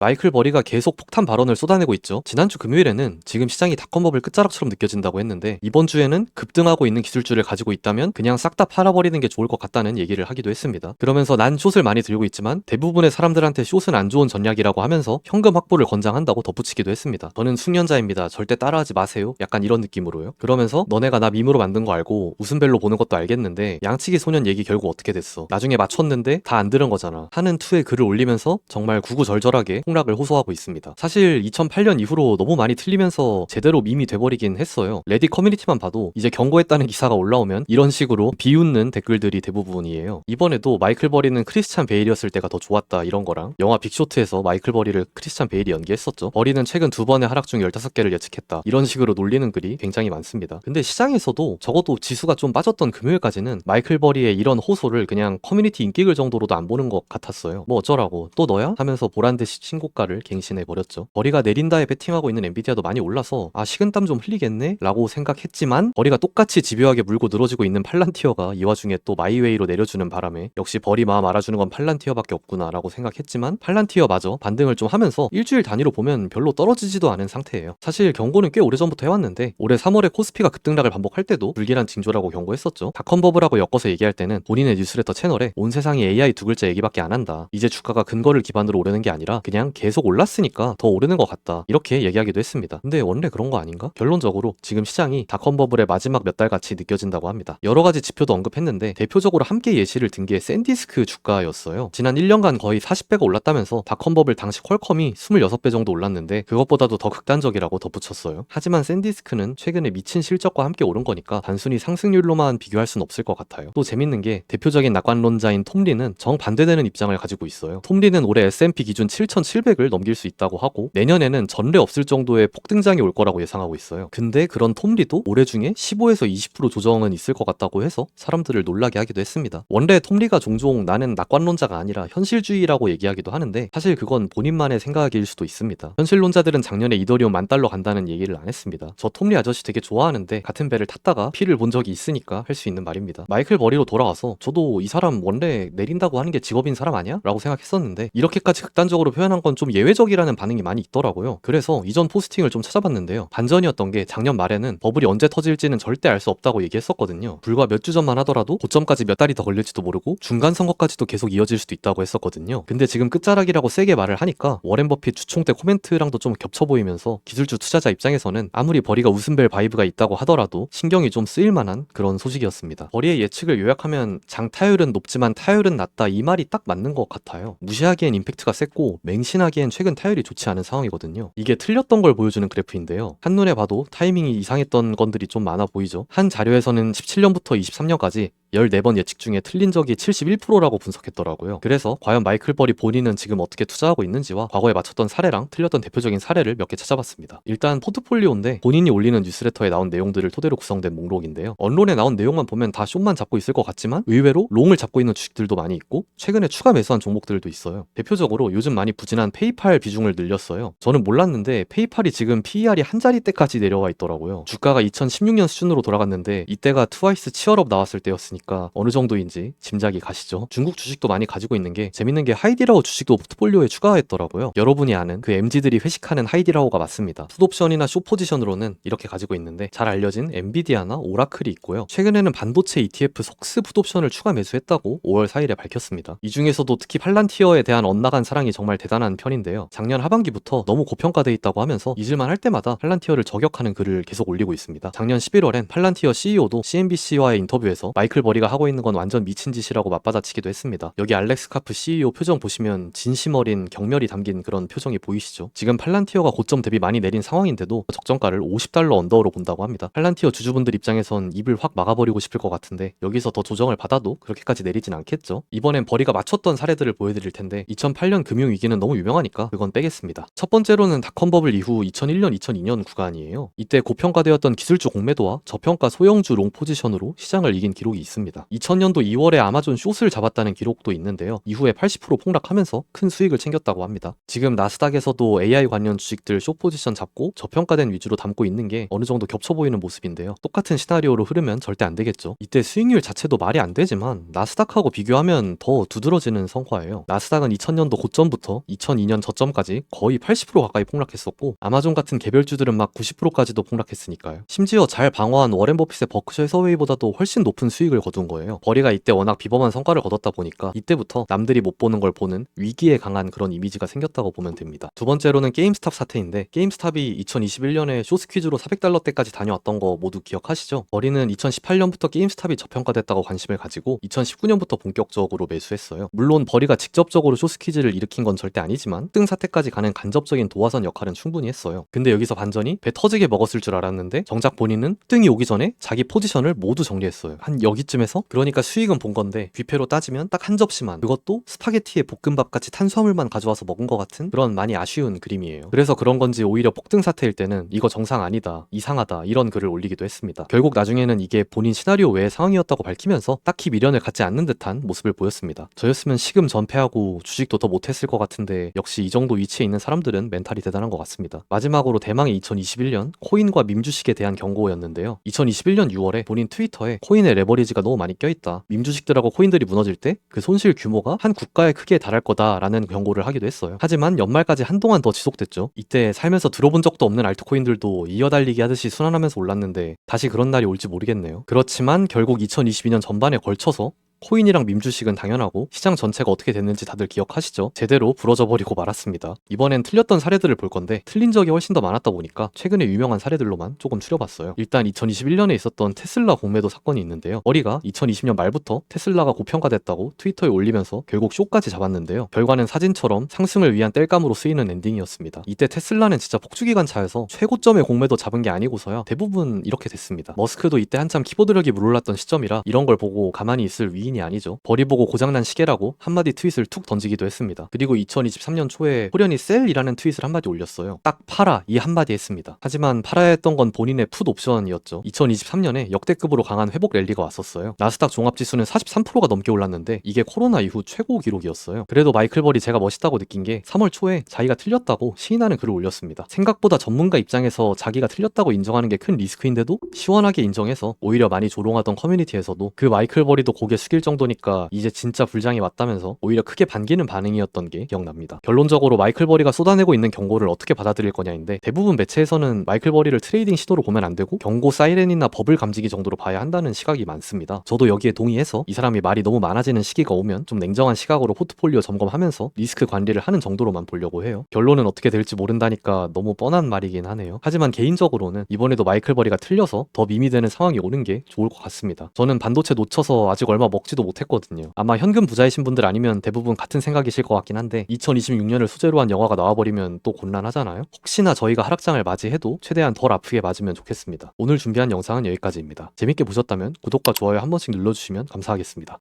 마이클 버리가 계속 폭탄 발언을 쏟아내고 있죠. 지난주 금요일에는 지금 시장이 닷컴버블 끝자락처럼 느껴진다고 했는데 이번 주에는 급등하고 있는 기술주를 가지고 있다면 그냥 싹 다 팔아버리는 게 좋을 것 같다는 얘기를 하기도 했습니다. 그러면서 난 숏을 많이 들고 있지만 대부분의 사람들한테 숏은 안 좋은 전략이라고 하면서 현금 확보를 권장한다고 덧붙이기도 했습니다. 저는 숙련자입니다. 절대 따라하지 마세요. 약간 이런 느낌으로요. 그러면서 너네가 나 밈으로 만든 거 알고 웃음벨로 보는 것도 알겠는데 양치기 소년 얘기 결국 어떻게 됐어? 나중에 맞췄는데 다 안 들은 거잖아. 하는 투에 글을 올리면서 정말 구구절절하게 폭락을 호소하고 있습니다. 사실 2008년 이후로 너무 많이 틀리면서 제대로 밈이 돼버리긴 했어요. 레딧 커뮤니티만 봐도 이제 경고했다는 기사가 올라오면 이런 식으로 비웃는 댓글들이 대부분이에요. 이번에도 마이클 버리는 크리스찬 베일이었을 때가 더 좋았다 이런 거랑 영화 빅쇼트에서 마이클 버리를 크리스찬 베일이 연기했었죠. 버리는 최근 2번의 하락 중 15개를 예측했다 이런 식으로 놀리는 글이 굉장히 많습니다. 근데 시장에서도 적어도 지수가 좀 빠졌던 금요일까지는 마이클 버리의 이런 호소를 그냥 커뮤니티 인기글 정도로도 안 보는 것 같았어요. 뭐 어쩌라고 또 너야? 하면서 보란듯이 신고가를 갱신해버렸죠. 버리가 내린다에 베팅하고 있는 엔비디아도 많이 올라서 아 식은땀 좀 흘리겠네? 라고 생각했지만 버리가 똑같이 집요하게 물고 늘어지고 있는 팔란티어가 이 와중에 또 마이웨이로 내려주는 바람에 역시 버리 마음 알아주는 건 팔란티어밖에 없구나 라고 생각했지만 팔란티어마저 반등을 좀 하면서 일주일 단위로 보면 별로 떨어지지도 않은 상태예요. 사실 경고는 꽤 오래전부터 해왔는데 올해 3월에 코스피가 급등락을 반복할 때도 불길한 징조라고 경고했었죠. 닷컴버블하고 엮어서 얘기할 때는 본인의 뉴스레터 채널에 온 세상이 AI 두 글자 얘기밖에 안 한다. 이제 주가가 근거를 기반으로 오르는 게 아니라 그냥 계속 올랐으니까 더 오르는 것 같다. 이렇게 얘기하기도 했습니다. 근데 원래 그런 거 아닌가? 결론적으로 지금 시장이 닷컴버블의 마지막 몇 달 같이 느껴진다고 합니다. 여러 가지 지표도 언급했는데 대표적으로 함께 예시를 든 게 샌디스크 주가였어요. 지난 1년간 거의 40배가 올랐다면서 닷컴버블 당시 퀄컴이 26배 정도 올랐는데 그것보다도 더 극단적이라고 덧붙였어요. 하지만 샌디스크는 최근에 미친 실적과 함께 오른 거니까 단순히 상승률로만 비교할 순 없을 것 같아요. 또 재밌는 게 대표적인 낙관론자인 톰리는 정반대되는 입장을 가지고 있어요. 톰리는 올해 S&P 기준 7,700을 넘길 수 있다고 하고 내년에는 전례 없을 정도의 폭등장이 올 거라고 예상하고 있어요. 근데 그런 톰리도 올해 중에 15에서 20% 조정은 있을 것 같다고 해서 사람들을 놀라게 하기도 했습니다. 원래 톰리가 종종 나는 낙관론자가 아니라 현실주의라고 얘기하기도 하는데 사실 그건 본인만의 생각일 수도 있습니다. 현실론자들은 작년에 이더리움 10,000달러 간다는 얘기를 안 했습니다. 저 톰리 아저씨 되게 좋아하는데 같은 배를 탔다가 피를 본 적이 있으니까 할 수 있는 말입니다. 마이클 버리로 돌아와서 저도 이 사람 원래 내린다고 하는 게 직업인 사람 아니야? 라고 생각했었는데 이렇게까지 극단적으로 표현한 건 좀 예외적이라는 반응이 많이 있더라고요. 그래서 이전 포스팅을 좀 찾아봤는데요. 반전이었던 게 작년 말에는 버블이 언제 터질지는 절대 알 수 없다고 얘기했었거든요. 불과 몇 주 전만 하더라도 고점까지 몇 달이 더 걸릴지도 모르고 중간 선거까지도 계속 이어질 수도 있다고 했었거든요. 근데 지금 끝자락이라고 세게 말을 하니까 워렌 버핏 주총 때 코멘트랑도 좀 겹쳐 보이면서 기술주 투자자 입장에서는 아무리 버리가 웃음벨 바이브가 있다고 하더라도 신경이 좀 쓰일 만한 그런 소식이었습니다. 버리의 예측을 요약하면 장타율은 높지만 타율은 낮다 이 말이 딱 맞는 것 같아요. 무시하기엔 임팩트가 셌고 맹신하기엔 최근 타율이 좋지 않은 상황이거든요. 이게 틀렸던 걸 보여주는 그래프인데요. 한눈에 봐도 타이밍이 이상했던 건들이 좀 많아 보이죠. 한 자료에서는 17년부터 23년까지 14번 예측 중에 틀린 적이 71%라고 분석했더라고요. 그래서 과연 마이클 버리 본인은 지금 어떻게 투자하고 있는지와 과거에 맞췄던 사례랑 틀렸던 대표적인 사례를 몇 개 찾아봤습니다. 일단 포트폴리오인데 본인이 올리는 뉴스레터에 나온 내용들을 토대로 구성된 목록인데요. 언론에 나온 내용만 보면 다 숏만 잡고 있을 것 같지만 의외로 롱을 잡고 있는 주식들도 많이 있고 최근에 추가 매수한 종목들도 있어요. 대표적으로 요즘 많이 부진한 페이팔 비중을 늘렸어요. 저는 몰랐는데 페이팔이 지금 PER이 한 자리대까지 내려와 있더라고요. 주가가 2016년 수준으로 돌아갔는데 이때가 트와이스 치얼업 나왔을 때였으니까 어느 정도인지 짐작이 가시죠. 중국 주식도 많이 가지고 있는 게 재밌는 게 하이디라오 주식도 포트폴리오에 추가했더라고요. 여러분이 아는 그 MZ들이 회식하는 하이디라오가 맞습니다. 풋옵션이나 숏 포지션으로는 이렇게 가지고 있는데 잘 알려진 엔비디아나 오라클이 있고요. 최근에는 반도체 ETF 속스 풋옵션을 추가 매수했다고 5월 4일에 밝혔습니다. 이 중에서도 특히 팔란티어에 대한 엇나간 사랑이 정말 대단한 편인데요. 작년 하반기부터 너무 고평가돼 있다고 하면서 잊을만 할 때마다 팔란티어를 저격하는 글을 계속 올리고 있습니다. 작년 11월엔 팔란티어 CEO도 CNBC와의 인터뷰에서 마이클 버리가 하고 있는 건 완전 미친 짓이라고 맞받아치기도 했습니다. 여기 알렉스 카프 CEO 표정 보시면 진심 어린 경멸이 담긴 그런 표정이 보이시죠? 지금 팔란티어가 고점 대비 많이 내린 상황인데도 적정가를 50달러 언더로 본다고 합니다. 팔란티어 주주분들 입장에선 입을 확 막아버리고 싶을 것 같은데 여기서 더 조정을 받아도 그렇게까지 내리진 않겠죠? 이번엔 버리가 맞췄던 사례들을 보여드릴 텐데 2008년 금융위기는 너무 유명하니까 그건 빼겠습니다. 첫 번째로는 닷컴버블 이후 2001년, 2002년 구간이에요. 이때 고평가되었던 기술주 공매도와 저평가 소형주 롱 포지션으로 시장을 이긴 기록이 있습니다. 같습니다. 2000년도 2월에 아마존 숏을 잡았다는 기록도 있는데요. 이후에 80% 폭락하면서 큰 수익을 챙겼다고 합니다. 지금 나스닥에서도 AI 관련 주식들 숏 포지션 잡고 저평가된 위주로 담고 있는 게 어느 정도 겹쳐 보이는 모습인데요. 똑같은 시나리오로 흐르면 절대 안 되겠죠. 이때 수익률 자체도 말이 안 되지만 나스닥하고 비교하면 더 두드러지는 성과예요. 나스닥은 2000년도 고점부터 2002년 저점까지 거의 80% 가까이 폭락했었고 아마존 같은 개별주들은 막 90%까지도 폭락했으니까요. 심지어 잘 방어한 워렌 버핏의 버크셔 해서웨이보다도 훨씬 높은 수익을 거둔 거예요. 버리가 이때 워낙 비범한 성과를 거뒀다 보니까 이때부터 남들이 못 보는 걸 보는 위기에 강한 그런 이미지가 생겼다고 보면 됩니다. 두 번째로는 게임스탑 사태인데 게임스탑이 2021년에 쇼스퀴즈로 $400대까지 다녀왔던 거 모두 기억하시죠? 버리는 2018년부터 게임스탑이 저평가됐다고 관심을 가지고 2019년부터 본격적으로 매수했어요. 물론 버리가 직접적으로 쇼스퀴즈를 일으킨 건 절대 아니지만 등 사태까지 가는 간접적인 도화선 역할은 충분히 했어요. 근데 여기서 반전이 배 터지게 먹었을 줄 알았는데 정작 본인은 등이 오기 전에 자기 포지션을 모두 정리했어요. 한 여기쯤에서 그러니까 수익은 본 건데 뷔페로 따지면 딱 한 접시만, 그것도 스파게티에 볶음밥 같이 탄수화물만 가져와서 먹은 것 같은 그런 많이 아쉬운 그림이에요. 그래서 그런 건지 오히려 폭등 사태일 때는 이거 정상 아니다, 이상하다 이런 글을 올리기도 했습니다. 결국 나중에는 이게 본인 시나리오 외의 상황이었다고 밝히면서 딱히 미련을 갖지 않는 듯한 모습을 보였습니다. 저였으면 시금 전폐하고 주식도 더 못했을 것 같은데 역시 이 정도 위치에 있는 사람들은 멘탈이 대단한 것 같습니다. 마지막으로 대망의 2021년 코인과 밈 주식에 대한 경고였는데요. 2021년 6월에 본인 트위터에 코인의 레버리지가 너무 많이 껴있다, 밈 주식들하고 코인들이 무너질 때 그 손실 규모가 한 국가의 크기에 달할 거다라는 경고를 하기도 했어요. 하지만 연말까지 한동안 더 지속됐죠. 이때 살면서 들어본 적도 없는 알트코인들도 이어달리기 하듯이 순환하면서 올랐는데 다시 그런 날이 올지 모르겠네요. 그렇지만 결국 2022년 전반에 걸쳐서 코인이랑 밈 주식은 당연하고 시장 전체가 어떻게 됐는지 다들 기억하시죠? 제대로 부러져 버리고 말았습니다. 이번엔 틀렸던 사례들을 볼 건데 틀린 적이 훨씬 더 많았다 보니까 최근에 유명한 사례들로만 조금 추려봤어요. 일단 2021년에 있었던 테슬라 공매도 사건이 있는데요. 어리가 2020년 말부터 테슬라가 고평가됐다고 트위터에 올리면서 결국 숏까지 잡았는데요. 결과는 사진처럼 상승을 위한 땔감으로 쓰이는 엔딩이었습니다. 이때 테슬라는 진짜 폭주기관차여서 최고점의 공매도 잡은 게 아니고서야 대부분 이렇게 됐습니다. 머스크도 이때 한참 키보드력이 물올랐던 시점이라 이런 걸 보고 가만히 있을 위인이 아니죠. 버리 보고 고장난 시계라고 한마디 트윗을 툭 던지기도 했습니다. 그리고 2023년 초에 호련히 셀이라는 트윗을 한마디 올렸어요. 딱 팔아 이 한마디 했습니다. 하지만 팔아야 했던 건 본인의 풋 옵션이었죠. 2023년에 역대급으로 강한 회복 랠리가 왔었어요. 나스닥 종합지수는 43%가 넘게 올랐는데 이게 코로나 이후 최고 기록이었어요. 그래도 마이클 버리 제가 멋있다고 느낀 게 3월 초에 자기가 틀렸다고 시인하는 글을 올렸습니다. 생각보다 전문가 입장에서 자기가 틀렸다고 인정하는 게 큰 리스크인데도 시원하게 인정해서 오히려 많이 조롱하던 커뮤니티에서도 그 마이클 버리도 고개 숙일 정도니까 이제 진짜 불장이 왔다면서 오히려 크게 반기는 반응이었던 게 기억납니다. 결론적으로 마이클 버리가 쏟아내고 있는 경고를 어떻게 받아들일 거냐인데 대부분 매체에서는 마이클 버리를 트레이딩 시도로 보면 안 되고 경고 사이렌이나 버블 감지기 정도로 봐야 한다는 시각이 많습니다. 저도 여기에 동의해서 이 사람이 말이 너무 많아지는 시기가 오면 좀 냉정한 시각으로 포트폴리오 점검하면서 리스크 관리를 하는 정도로만 보려고 해요. 결론은 어떻게 될지 모른다니까 너무 뻔한 말이긴 하네요. 하지만 개인적으로는 이번에도 마이클 버리가 틀려서 더 밈이 되는 상황이 오는 게 좋을 것 같습니다. 저는 반도체 놓쳐서 아직 얼마 먹지도 못했거든요. 아마 현금 부자이신 분들 아니면 대부분 같은 생각이실 것 같긴 한데 2026년을 소재로 한 영화가 나와버리면 또 곤란하잖아요. 혹시나 저희가 하락장을 맞이해도 최대한 덜 아프게 맞으면 좋겠습니다. 오늘 준비한 영상은 여기까지입니다. 재밌게 보셨다면 구독과 좋아요 한 번씩 눌러주시면 감사하겠습니다.